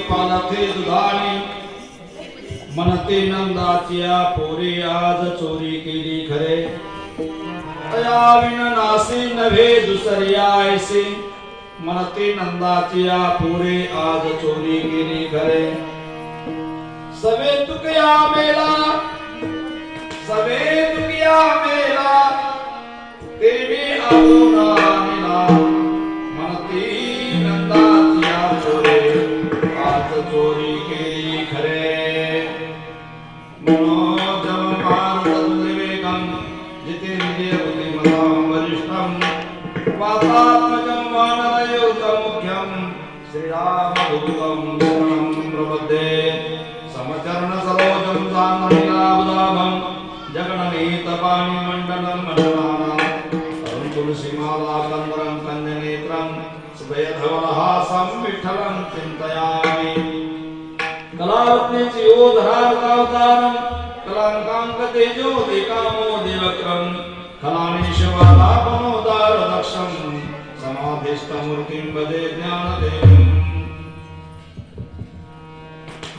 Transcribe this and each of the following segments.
पालथे दुधाने मनते नंदाच्या पोरे आज चोरी केली खरे तया विन नासे नव्हे दुसर्या ऐसे मनते नंदाच्या पोरे आज चोरी केली खरे सवे तुकया मेला तेने आदोना मिला मनते नंदाच्या पोरे आज चोरी केली खरे श्रीरामदूतं शरणं प्रपद्ये समचरण सरोजं सान्निलाभदाभं जगन्नीतपाणिमण्डलं मण्डलानां तरुं तुलसीमाला कन्दरं कञ्जनेत्रं सुदयधवलहासं विठ्ठलं चिन्तयामि कलारत्नेची ओधरावतारं कलांकांक तेजो देकामो देवक्रम कलानीशवालापनोदार दक्षं समाधिस्थमूर्तिं भजे ज्ञानदेवं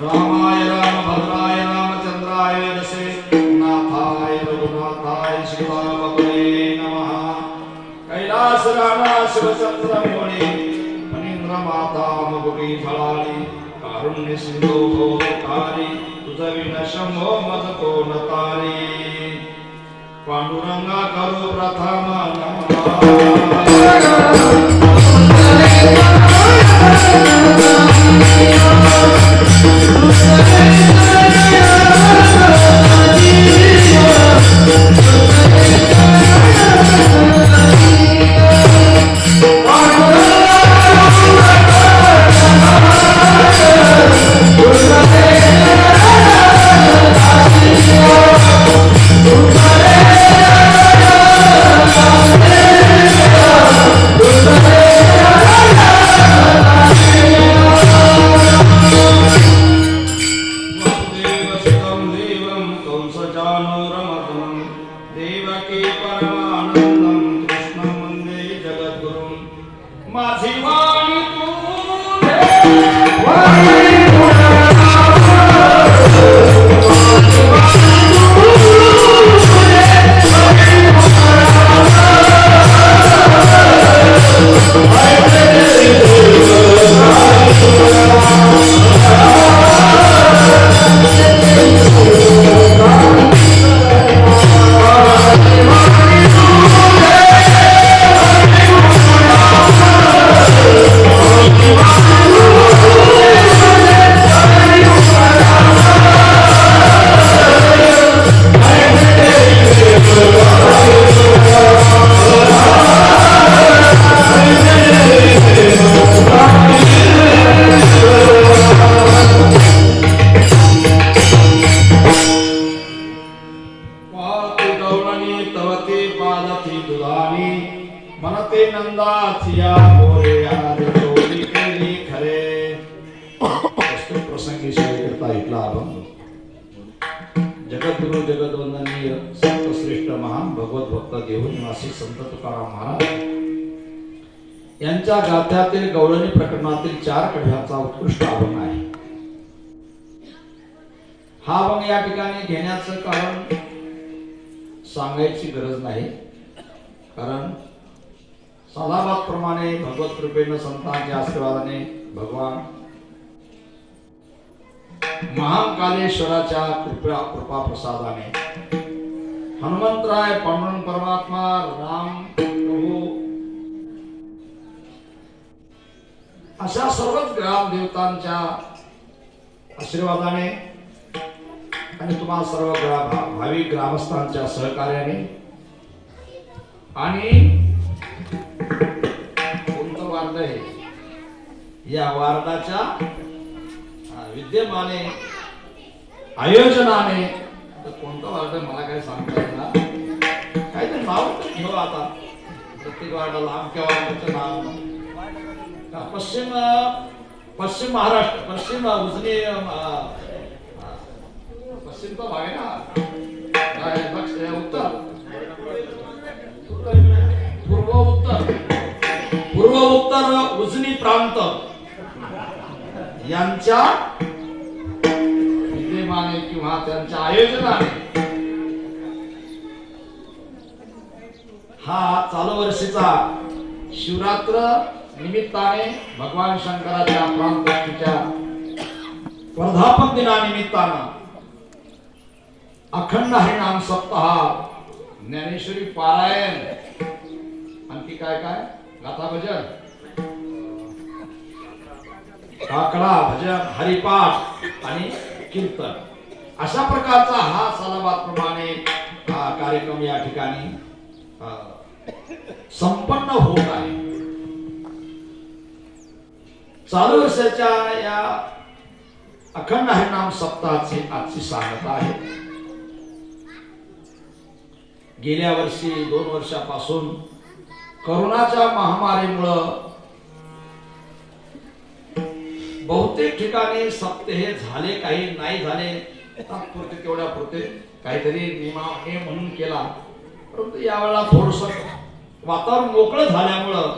रामाय रामभद्राय रामचन्द्राय वेदसे नाथाय रघुनाथाय शिवाय नमः कैलास राणा शिवचन्द्रमौळी मनीन्द्र माता मुकुटी फलाळी कारुण्य सिंधू भवतारी तुझ विन शंभो मद कोण तारी पांडुरंगा करो प्रथम मनते नंदाचिया पोरे आज चोरी केली खरे प्रसंगी शेअर करता इथला अभंग जगद्गुरु जगद्वंदनीय संतश्रेष्ठ महान भगवत भक्त देवनिवासी संत तुकाराम महाराज यांच्या गाथ्यातील गवळणी प्रकरणातील 4 कड्यांचा उत्कृष्ट अभंग आहे. हा अभंग या ठिकाणी घेण्याचं कारण सांगायची गरज नाही, कारण सालाबाद प्रमाणे भगवत कृपेने संतांच्या आशीर्वादाने भगवान महाकालेश्वराच्या कृपा प्रसादाने हनुमंतराय पांडुरंग परमात्मा राम प्रभू अशा सर्वच ग्राम देवतांच्या आशीर्वादाने आणि तुम्हा सर्व भाविक ग्रामस्थांच्या सहकार्याने आणि कोणतं वार्ड आहे या वार्डाच्या विद्यमाने आयोजनाने कोणतं वार्ड मला काय सांगता येणार, काहीतरी नाव ठेवा आता प्रत्येक वार्डाला आमच्या वार्डाचं नाव. पश्चिम महाराष्ट्र, पश्चिम उजनी पश्चिम तो भाग आहे ना, उत्तर पूर्व उत्तर उजनी प्रांत यांच्या विद्यमाने किंवा त्यांच्या आयोजनाने हा चालू वर्षीचा शिवरात्र निमित्ताने भगवान शंकराच्या प्राणप्रतिष्ठेच्या वर्धापन दिनानिमित्तानं अखंड हरिनाम सप्ताह, ज्ञानेश्वरी पारायण, आणखी काय काय गाथा भजन, काकडा भजन, हरिपाठ आणि कीर्तन अशा प्रकारचा हा सालाबाद प्रमाणे हा कार्यक्रम या ठिकाणी संपन्न होत आहे. चालू वर्षाच्या या अखंड हरिनाम सप्ताहाची आजची सांगता आहे. गेल्या वर्षी 2 वर्षापासून कोरोनाच्या महामारीमुळं बहुतेक ठिकाणी सप्ताहे झाले, काही नाही झाले, तात्पुरते तेवढ्या पुरते काहीतरी नियम म्हणून केला. परंतु यावेळेला थोडस वातावरण मोकळं झाल्यामुळं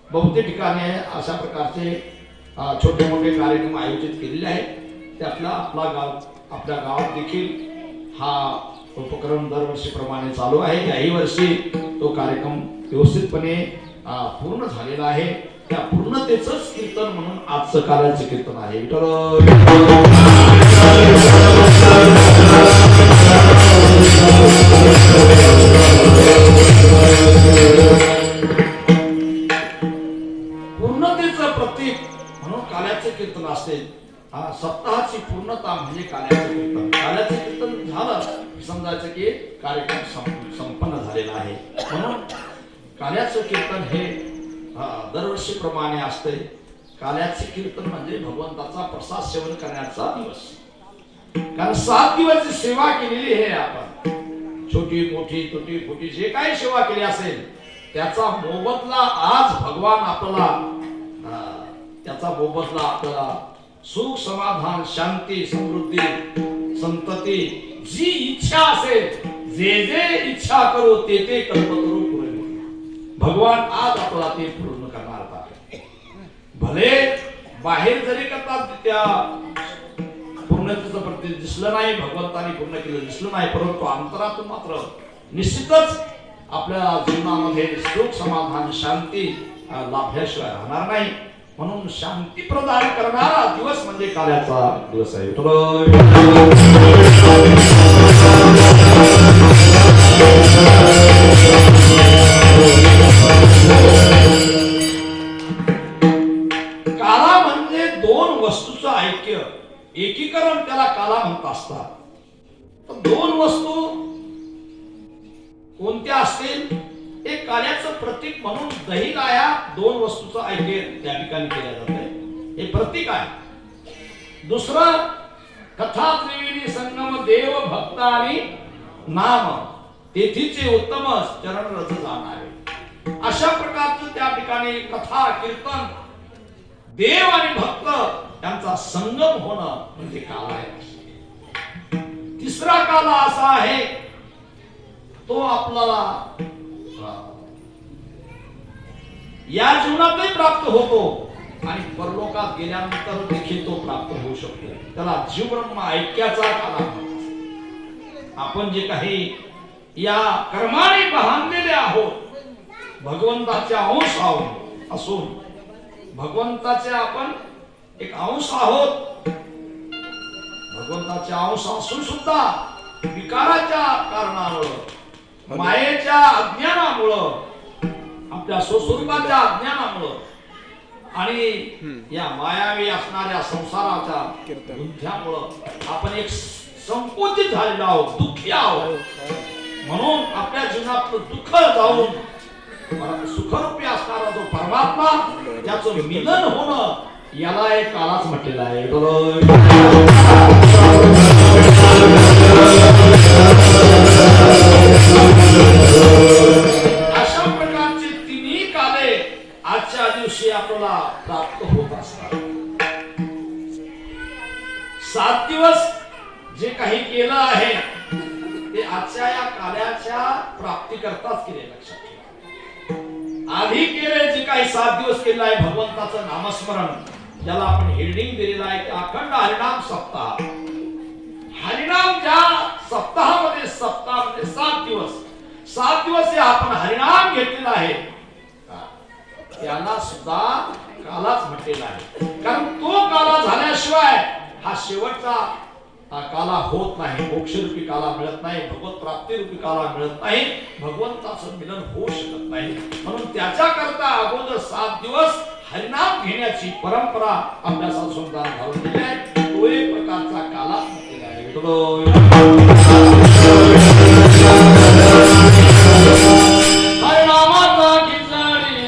बहुतेक ठिकाणी अशा प्रकारचे छोटे मोठे कार्यक्रम आयोजित केलेले आहेत. त्यातला आपल्या गावात देखील हा उपक्रम दरवर्षीप्रमाणे चालू आहे. याही वर्षी तो कार्यक्रम व्यवस्थितपणे पूर्ण झालेला आहे. त्या पूर्णतेचंच कीर्तन म्हणून आजचं कार्याचं कीर्तन आहे. पूर्णतेचं प्रतीक म्हणून काल्याचे कीर्तन असते. सप्ताहाची पूर्णता म्हणजे काल्याचं कीर्तन. काल्याचं कीर्तन झालं समजायचं की कार्यक्रम संपन्न झालेला आहे. म्हणून काल्याचं कीर्तन हे दरवर्षीप्रमाणे असते. काल्याचे कीर्तन म्हणजे भगवंताचा प्रसाद सेवन करण्याचा दिवस. कारण 7 दिवस सेवा केलेली आहे आपण, छोटी मोठी तुटी फुटी जे काही सेवा केली असेल त्याचा मोबदला आज भगवान आपल्याला त्याचा मोबदला आपल्याला सुख समाधान शांती समृद्धी संतती जी इच्छा असेल, जे जे इच्छा करू ते ते कल्पतरू पुरे भगवान आज आपल्याला ते पूर्ण करणार आहे. भले बाहेर जरी करतात त्या पूर्णतेचं प्रतीक दिसलं नाही, भगवंताने पूर्ण केलं दिसलं नाही, परंतु अंतरातून मात्र निश्चितच आपल्या जीवनामध्ये सुख समाधान शांती लाभल्याशिवाय राहणार नाही. म्हणून शांती प्रदान करणारा दिवस म्हणजे काल्याचा दिवस आहे. काला म्हणजे 2 वस्तूचं ऐक्य, एकीकरण त्याला काला म्हणत असतात. तर 2 वस्तू कोणत्या असतील? एक काल्याचं प्रतीक म्हणून दहीला या 2 वस्तूचं ऐक्य त्या ठिकाणी केलं जाते, हे प्रतीक आहे. दुसरं कथा त्रिवेणी संगम देव भक्त आणि नाम तेथीचे उत्तम चरण रज जाणारे. अशा प्रकारचं त्या ठिकाणी कथा कीर्तन देव आणि भक्त यांचा संगम होणं म्हणजे काल आहे. तिसरा काला असा आहे तो आपल्याला या जीवनातही प्राप्त होतो आणि परलोकात गेल्यानंतर देखील तो प्राप्त होऊ शकतो. त्याला जीव ब्रह्म ऐक्याचा काला. आपण जे काही या कर्माने बांधलेले आहोत, भगवंताचे अंश आहोत असून भगवंताचे आपण एक अंश आहोत. भगवंताचे अंश असून सुद्धा विकाराच्या कारणामुळे, मायेच्या अज्ञानामुळे, आपल्या स्वस्वरूपाच्या अज्ञानामुळे आणि या मायावी असणाऱ्या संसाराच्या गुंथ्यामुळे आपण एक संकोचित झालेलो आहोत, दुःखी आहोत. म्हणून आपल्या जीवनात दुःख जाऊन सुखरूपी असणारा जो परमात्मा त्याचं मिलन होणं याला एक कालाच म्हटलेला आहे. अशा प्रकारचे तिन्ही काले आजच्या दिवशी आपल्याला प्राप्त होत असतात. 7 दिवस जे काही केलं आहे ते आजच्या या काल्याच्या प्राप्ती करताच केले. लक्षात ठेवा, आधी केले जे काही 7 दिवस केलं आहे भगवंताचं नामस्मरण, ज्याला आपण हेडिंग दिलेला आहे अखंड हरिनाम सप्ताह. हरिनाम ज्या सप्ताहामध्ये 7 दिवस हे आपण हरिनाम घेतलेला आहे त्याला सुद्धा कालाच म्हटलेला आहे. कारण तो काला झाल्याशिवाय हा शेवटचा काला होत नाही. मोक्षरूपी काला मिळत नाही, भगवत प्राप्ती रूपी काला मिळत नाही, भगवंताचं मिलन होऊ शकत नाही. म्हणून त्याच्या करता अगोदर 7 दिवस हरिनाम घेण्याची परंपरा आपल्या संस्कारात घालून दिली आहे. तो एक प्रकारचा काला म्हटलेला आहे. हरिनामाचा खिचडी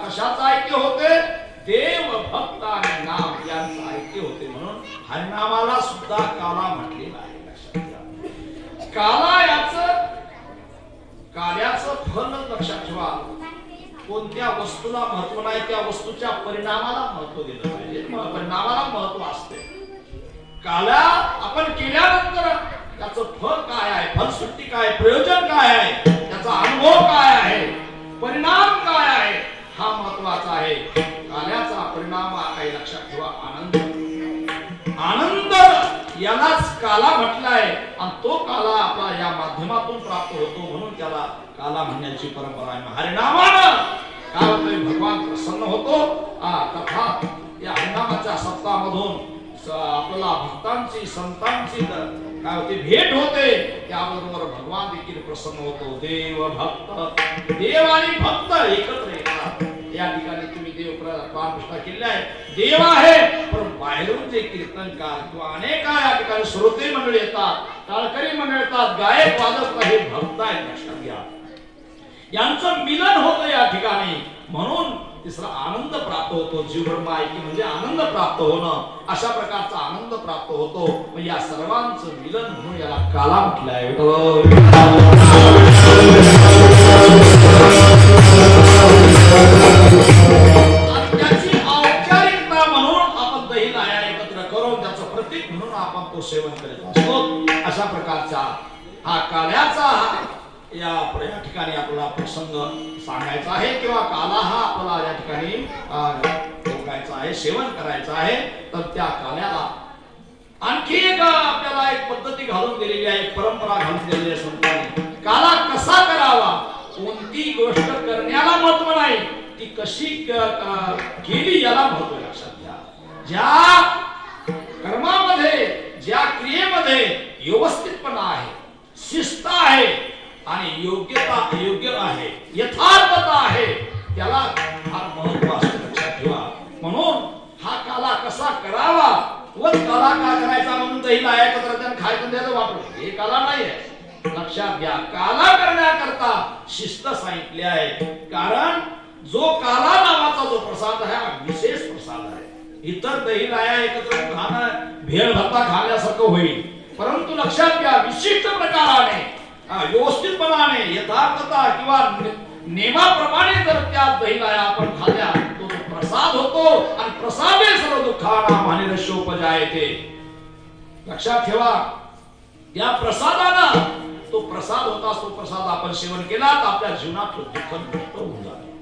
कशाचं ऐक्य होते? देव भक्त आणि नाम यांचं ऐक्य होते. म्हणून हरिनामाला सुद्धा काला म्हटलेला आहे. काला याचं कार्याचं फल लक्षात ठेवा. कोणत्या वस्तूला महत्व नाही त्या वस्तूच्या परिणामाला महत्व दिलं पाहिजे. परिणामाला महत्व असते. काला आपण केल्यानंतर त्याचं फल काय आहे, फलश्रुती काय, प्रयोजन काय आहे, त्याचा अनुभव काय आहे, परिणाम काय आहे हा महत्वाचा आहे. काल्याचा परिणाम आहे लक्षात ठेवा आनंद. आनंद यालाच काला म्हटलाय आणि तो काला आपला या माध्यमातून प्राप्त होतो. म्हणून त्याला काला म्हणण्याची परंपरा आहे. हरिनामानं काय होतंय? भगवान प्रसन्न होतो. तथा या हरिनामाच्या सप्ताहामधून आपल्याला भक्तांची संतांची काय होते भेट होते. त्याबरोबर भगवान देखील प्रसन्न होतो. देव भक्त, देव आणि भक्त एकत्र येतात. या ठिकाणी तुम्ही देव प्रतिष्ठा केली आहे. देव आहे पण बाहेरून जे कीर्तनकार किंवा अनेक या ठिकाणी श्रोते मंडळी येतात, टाळकरी मंडळ येतात, गायक वादक हे भक्त आहेत. लक्षात घ्या यांचं मिलन होतं या ठिकाणी. म्हणून तिसरा आनंद प्राप्त होतो. जीव ब्रह्म ऐक्य म्हणजे आनंद प्राप्त होणं. अशा प्रकारचा आनंद प्राप्त होतो. म्हणजे या सर्वांचं मिलन म्हणून याला काला म्हटलं आहे. त्याची औपचारिकता म्हणून आपण दही लाया एकत्र करून त्याचं प्रतीक म्हणून आपण तो सेवन करीत असतो. अशा प्रकारचा हा काल्याचा या ठिकाणी आपल्याला प्रसंग सांगायचा आहे किंवा काला हा आपल्याला या ठिकाणी भोगायचा आहे, सेवन करायचं आहे. तर त्या काल्याला आणखी एक आपल्याला एक पद्धती घालून दिलेली आहे, परंपरा घालून दिलेली आहे संतांनी. काला कसा करावा, कोणती गोष्ट करण्याला महत्व नाही, ती कशी केली याला महत्व. लक्षात घ्या ज्या कर्मामध्ये ज्या क्रियेमध्ये व्यवस्थितपणा आहे, शिस्त आहे आणि योग्य आहे, यथार्थता आहे, त्याला फार महत्व असते. लक्षात ठेवा. म्हणून हा काला कसा करावा व काला का करायचा म्हणून दही लायाचं तर खायचं द्यायचं वापरलं हे काला नाही आहे. लक्षात घ्या काला करण्याकरता शिस्त सांगितली आहे. कारण जो काला नावाचा जो प्रसाद आहे हा विशेष प्रसाद आहे. इतर दही लाया एकत्र खाणं भेळ भत्ता खाण्यासारखं होईल, परंतु लक्षात घ्या विशिष्ट प्रकाराने व्यवस्थितपणाने यथार्थता किंवा नेमाप्रमाणे जर त्या दहीलाया आपण खाल्ल्या तो प्रसाद होतो. आणि प्रसादे सर्व दुःखानां हानिरस्योपजायते. लक्षात ठेवा या प्रसादानं तो प्रसाद होता, तो प्रसाद आपण सेवन केला तर आपल्या जीवनात दुःख नष्ट होऊन जाते.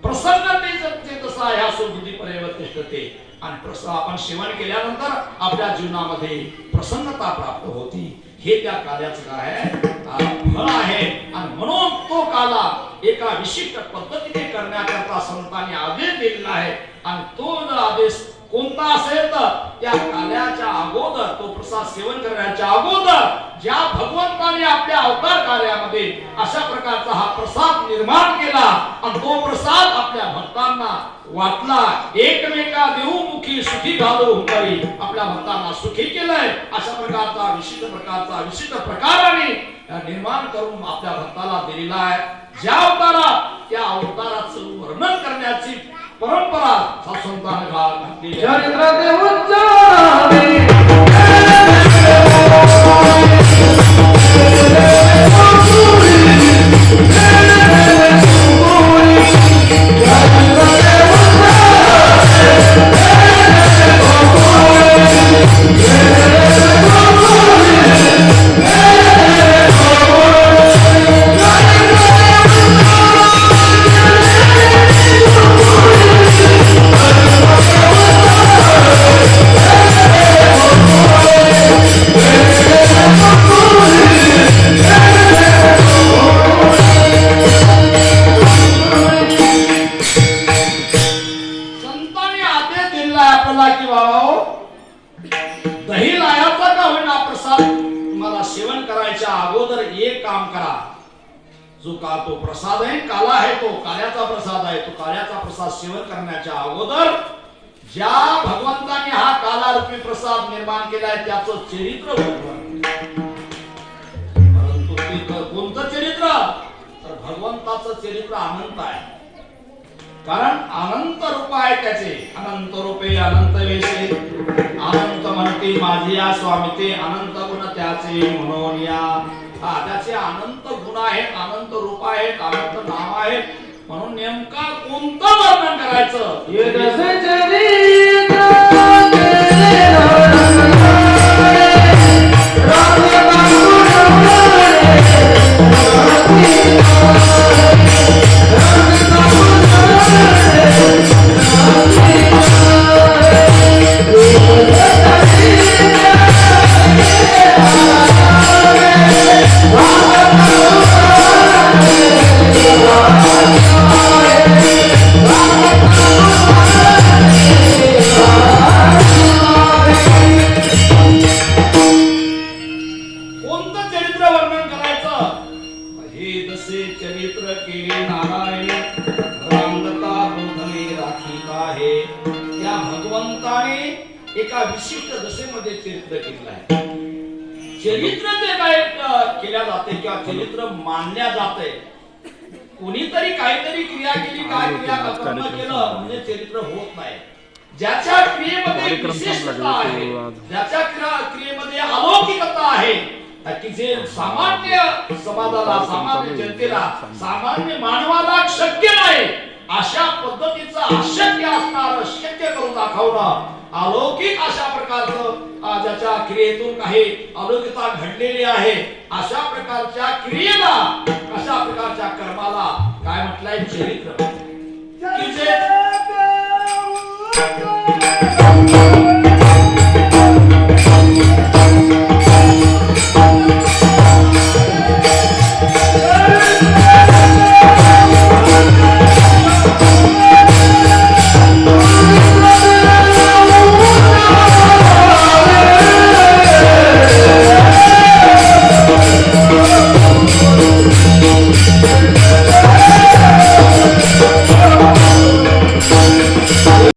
प्रसन्नतेचे तसा ह्या सुबुद्धी परिवर्तिष्ठते. आणि प्रसाद आपण सेवन केल्यानंतर आपल्या जीवनामध्ये प्रसन्नता प्राप्त होती. हे त्या काल्याचं काय आहे फळ आहे. आणि म्हणून तो काला एका विशिष्ट पद्धतीने करण्याकरता संतांनी आदेश दिलेला आहे. आणि तो आदेश कोणता असेल तर त्या काल्याच्या अगोदर, तो प्रसाद सेवन करण्याच्या अगोदर ज्या भगवंताने आपल्या अवतार कार्यामध्ये अशा प्रकारचा हा प्रसाद निर्माण केला आणि तो प्रसाद आपल्या भक्तांना वाटला. एकमेका देऊमुखी सुखी घालो हुंकारी, आपल्या भक्तांना सुखी केलंय. अशा प्रकारचा विशिष्ट प्रकाराने निर्माण करून आपल्या भक्ताला दिलेला आहे. ज्या अवतारात त्या अवताराचं वर्णन करण्याची परंपरा संतांनी घातलेली तो प्रसाद आहे, काला आहे, तो काल्याचा प्रसाद आहे. तो काल्याचा प्रसाद सेवन करण्याच्या अगोदर ज्या भगवंताने हा काला रूपी प्रसाद निर्माण केलाय त्याचं चरित्र बघून. परंतु ते कोणतं चरित्र तर भगवंताचं चरित्र अनंत आहे. कारण अनंत रूप आहे त्याचे. अनंत रूपे अनंत वेशे, अनंत म्हणते माझी या स्वामी ते, अनंत गुण त्याचे म्हणून या. त्याचे अनंत गुण आहेत, अनंत रूप आहेत, अनंत नाव आहेत. म्हणून नेमका कोणतं वर्णन करायचं एका विशिष्ट दशेमध्ये चरित्र केलेलं आहे. चरित्र जे काय केल्या जाते किंवा चरित्र मानल्या जाते, कोणीतरी काहीतरी क्रिया केली, काय क्रिया कर्म केलं म्हणजे चरित्र होत नाही. ज्याच्या क्रियेमध्ये विशेषता आहे, ज्याच्या क्रियेमध्ये अलौकिकता आहे, की जे सामान्य समाजाला, सामान्य जनतेला, सामान्य मानवाला शक्य नाही अशा पद्धतीचं अशक्य असणार शक्य करून दाखवणं, अलौकिक अशा प्रकारचं ज्याच्या क्रियेतून काही अलौकिकता घडलेली आहे अशा प्रकारच्या क्रियेला, अशा प्रकारच्या कर्माला काय म्हटलंय चरित्र. की जे